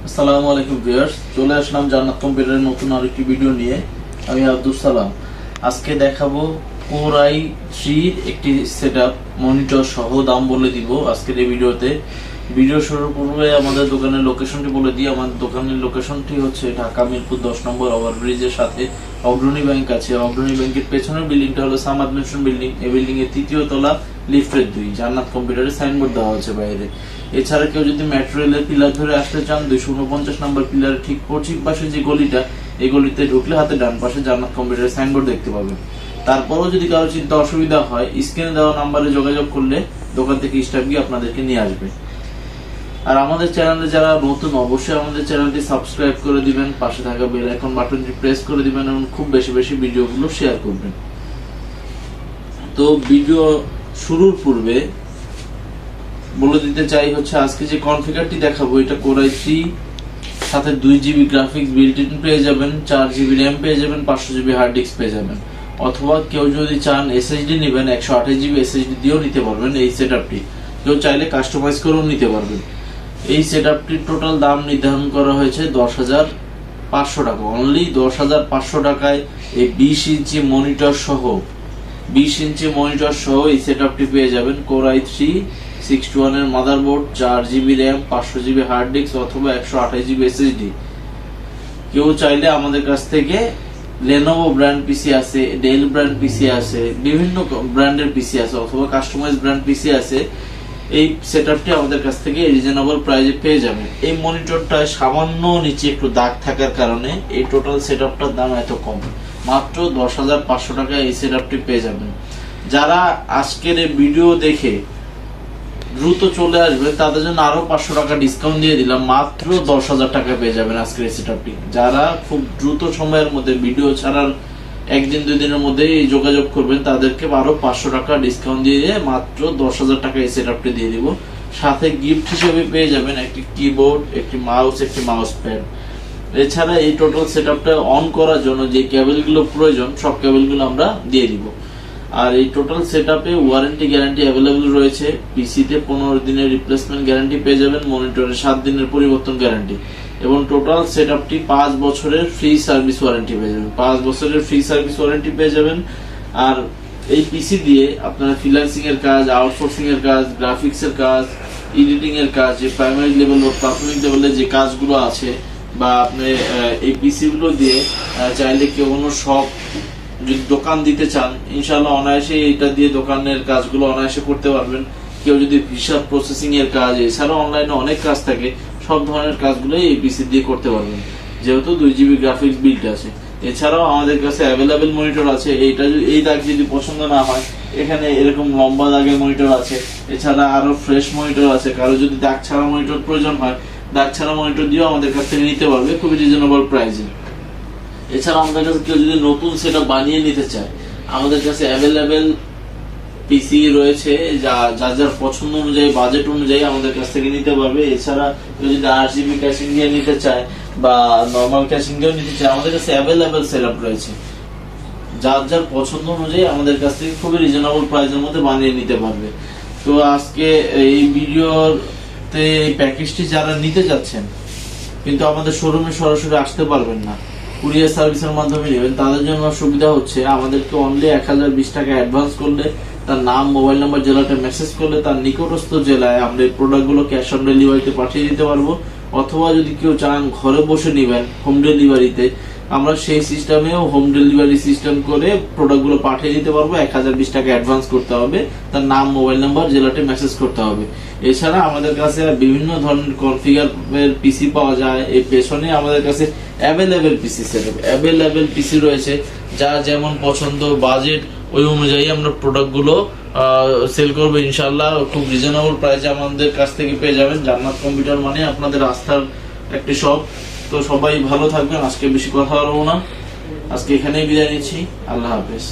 আসসালামু আলাইকুম ভিউয়ার্স, চলে আসলাম জান্নাত কম্পিউটারের নতুন আরেকটি ভিডিও নিয়ে। আমি আব্দুল সালাম। আজকে দেখাবো কোর i3 একটি সেটআপ মনিটর সহ দাম বলে দিব আজকের এই ভিডিওতে। ভিডিও শুরুর পূর্বে আমাদের দোকানের লোকেশনটি বলে দিই। আমাদের দোকানের লোকেশনটি হচ্ছে ঢাকা মিরপুর 10 নম্বর ওভারব্রিজের সাথে অগ্রণী ব্যাংক আছে। অগ্রণী ব্যাংকের পেছনের বিল্ডিংটা হলো সামাদ মেনশন বিল্ডিং। এই বিল্ডিং এর তৃতীয় তলা, লিফটের 2, জান্নাত কম্পিউটারের সাইনবোর্ড দেওয়া হচ্ছে বাইরে। এছাড়া কেউ যদি মেট্রো রেলের পিলার ধরে আসতে চান, 249 নম্বর পিলারের ঠিক পশ্চিম পাশে যে গলিটা, এই গলিতে ঢুকলে হাতে ডান পাশে জান্নাত কম্পিউটারের সাইনবোর্ড দেখতে পাবেন। তারপরেও যদি কারো চিন্তা অসুবিধা হয়, স্ক্রিনে দেওয়া নাম্বারে যোগাযোগ করলে দোকান থেকে স্টাফ গিয়ে আপনাদেরকে নিয়ে আসবে। আর আমাদের চ্যানেলে যারা নতুন, অবশ্যই আমাদের চ্যানেলটি সাবস্ক্রাইব করে দিবেন, পাশে থাকা বেল আইকন বাটনটি প্রেস করে দিবেন এবং খুব বেশি বেশি ভিডিওগুলো শেয়ার করবেন। তো ভিডিও শুরুর পূর্বে বলে দিতে চাই হচ্ছে আজকে যে কনফিগারটি দেখাবো, এটা কোর i3 সাথে 2GB গ্রাফিক্স বিল্ট ইন পেয়ে যাবেন, 4GB র্যাম পেয়ে যাবেন, 500GB হার্ড ডিস্ক পেয়ে যাবেন। অথবা কেউ যদি চান এসএসডি নেবেন, 128GB এসএসডি দিয়েও নিতে পারবেন। এই সেটআপটি কেউ চাইলে কাস্টমাইজ করেও নিতে পারবেন। এই সেটআপটির টোটাল দাম নির্ধারণ করা হয়েছে 10,500 টাকা। অনলি 10,500 টাকায় এই 20 ইঞ্চি মনিটর সহ এই সেটআপটি পেয়ে যাবেন। কোর i3 621 এর motherboard, 4GB RAM, 500GB hard disk অথবা 128GB এসএসডি। কেউ চাইলে আমাদের কাছ থেকে লেনোভো ব্র্যান্ড পিসি আছে, ডেল ব্র্যান্ড পিসি আছে, বিভিন্ন ব্র্যান্ডের পিসি আছে অথবা কাস্টমাইজ ব্র্যান্ড পিসি আছে। এই সেটআপটি আমাদের কাছ থেকে রিজনেবল প্রাইসে পেয়ে যাবেন। এই মনিটরটায় সামান্য নিচে একটু দাগ থাকার কারণে এই টোটাল সেটআপটার দাম এত কম। মাত্র 10,500 টাকায় এই সেটআপটি পেয়ে যাবেন। যারা আজকের এই ভিডিও দেখে দ্রুত চলে আসবে তাদের জন্য আরো 500 টাকা ডিসকাউন্ট দিয়ে দিলাম। মাত্র 10,000 টাকা পেয়ে যাবেন আজকের এই সেটআপটি। যারা খুব দ্রুত সময়ের মধ্যে ভিডিও ছাড়ার 1-2 দিনের মধ্যে যোগাযোগ করবেন তাদেরকে আরো 500 টাকা ডিসকাউন্ট দিয়ে মাত্র 10,000 টাকা এই সেটআপটি দিয়ে দিব। সাথে গিফট হিসেবে পেয়ে যাবেন একটি কিবোর্ড, একটি মাউস, একটি মাউস প্যাড। এছাড়া এই টোটাল সেটআপটা অন করার জন্য যে কেবলগুলো প্রয়োজন সব কেবলগুলো আমরা দিয়ে দিব। আর এই টোটাল সেটআপে ওয়ারেন্টি গ্যারান্টি অ্যাভেলেবল রয়েছে। পিসিতে 15 দিনের রিপ্লেসমেন্ট গ্যারান্টি পেয়ে যাবেন, মনিটরে 7 দিনের পরিবর্তন গ্যারান্টি এবং টোটাল সেটআপটি 5 বছরের ফ্রি সার্ভিস ওয়ারেন্টি পেয়ে যাবেন। 5 বছরের ফ্রি সার্ভিস ওয়ারেন্টি পেয়ে যাবেন। আর এই পিসি দিয়ে আপনারা ফ্রিল্যান্সিং এর কাজ, আউটসোর্সিং এর কাজ, গ্রাফিক্স এর কাজ, এডিটিং এর কাজ, যে প্রাইমারি লেভেল ও প্রাথমিক লেভেলের যে কাজগুলো আছে, বা আপনি এই পিসি গুলো দিয়ে চাইলে কেউ কোনো শপ যদি দোকান দিতে চান, ইনশাআল্লাহ অনায়াসে এটা দিয়ে দোকানের কাজগুলো অনায়াসে করতে পারবেন। কেউ যদি হিসাব প্রসেসিং এর কাজ, এছাড়াও অনলাইনে অনেক কাজ থাকে, সব ধরনের কাজগুলো এই পিসি দিয়ে করতে পারবেন, যেহেতু 2GB গ্রাফিক্স বিল্ট আছে। এছাড়াও আমাদের কাছে অ্যাভেলেবেল মনিটর আছে। এই দাগ যদি পছন্দ না হয়, এখানে এরকম লম্বা দাগের মনিটর আছে। এছাড়া আরো ফ্রেশ মনিটর আছে। কারো যদি দাগ ছাড়া মনিটর প্রয়োজন হয়, দাগ ছাড়া মনিটর দিয়েও আমাদের কাছ থেকে নিতে পারবে খুবই রিজনেবল প্রাইসে। এছাড়া আমাদের কাছে কেউ যদি নতুন সেটআপ বানিয়ে নিতে চায়, আমাদের কাছে অ্যাভেলেবেল পিসি রয়েছে, যার পছন্দ অনুযায়ী, বাজেট অনুযায়ী আমাদের কাছ থেকে নিতে পারবে। এছাড়া কেউ যদি 8GB ক্যাশিং দিয়ে নিতে চায় বা নর্মাল ক্যাশিং দিয়েও নিতে চায়, আমাদের কাছে অ্যাভেলেবেল সেটআপ রয়েছে। যার পছন্দ অনুযায়ী আমাদের কাছ থেকে খুবই রিজনেবল প্রাইসের মধ্যে বানিয়ে নিতে পারবে। তো আজকে এই ভিডিওতে এই প্যাকেজটি যারা নিতে যাচ্ছেন কিন্তু আমাদের শোরুমে সরাসরি আসতে পারবেন না, কুরিয়ার সার্ভিসের মাধ্যমে নেবেন, তাদের জন্য সুবিধা হচ্ছে আমাদেরকে অনলি 1020 টাকা অ্যাডভান্স করলে, তার নাম, মোবাইল নাম্বার, জেলাটা মেসেজ করলে তার নিকটস্থ জেলায় আমরা এই প্রোডাক্টগুলো ক্যাশ অন ডেলিভারিতে পাঠিয়ে দিতে পারবো। অথবা যদি কেউ চান ঘরে বসে নেবেন হোম ডেলিভারিতে, আমরা সেই সিস্টেমেও হোম ডেলিভারি সিস্টেম করে প্রোডাক্টগুলো পাঠিয়ে দিতে পারবো। 1020 টাকা অ্যাডভান্স করতে হবে, তার নাম, মোবাইল নাম্বার, জেলাতে মেসেজ করতে হবে। এছাড়া আমাদের কাছে বিভিন্ন ধরনের কনফিগারের পিসি পাওয়া যায়। এই পেছনে আমাদের কাছে অ্যাভেলেবেল পিসি রয়েছে। যার যেমন পছন্দ, বাজেট, ওই অনুযায়ী আমরা প্রোডাক্টগুলো সেল করবো ইনশাআল্লাহ। খুব রিজনেবল প্রাইসে আমাদের কাছ থেকে পেয়ে যাবেন। জান্নাত কম্পিউটার মানে আপনাদের আস্থার একটি শপ। তো সবাই ভালো থাকবেন। আজকে বেশি কথা বলবো না, আজকে এখানেই বিদায় নিচ্ছি। আল্লাহ হাফেজ।